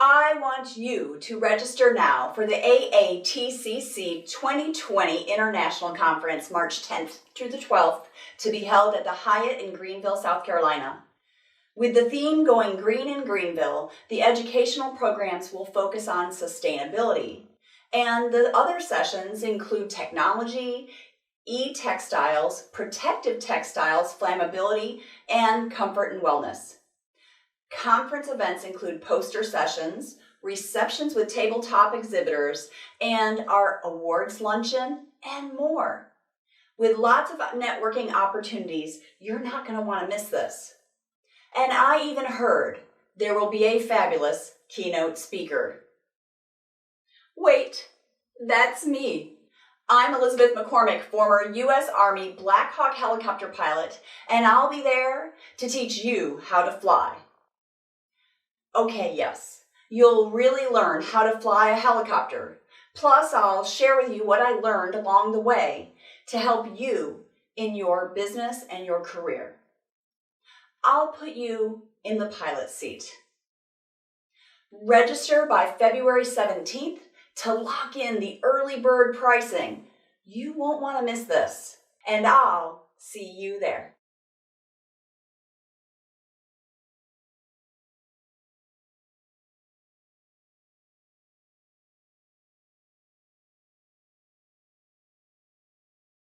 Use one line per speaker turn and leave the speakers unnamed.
I want you to register now for the AATCC 2020 International Conference, March 10th through the 12th, to be held at the Hyatt in Greenville, South Carolina. With the theme Going Green in Greenville, the educational programs will focus on sustainability, and the other sessions include technology, e-textiles, protective textiles, flammability, and comfort and wellness. Conference events include poster sessions, receptions with tabletop exhibitors, and our awards luncheon, and more. With lots of networking opportunities, you're not going to want to miss this. And I even heard there will be a fabulous keynote speaker. Wait, that's me. I'm Elizabeth McCormick, former U.S. Army Black Hawk helicopter pilot, and I'll be there to teach you how to fly. Okay, yes, you'll really learn how to fly a helicopter. Plus, I'll share with you what I learned along the way to help you in your business and your career. I'll put you in the pilot seat. Register by February 17th to lock in the early bird pricing. You won't want to miss this, and I'll see you there.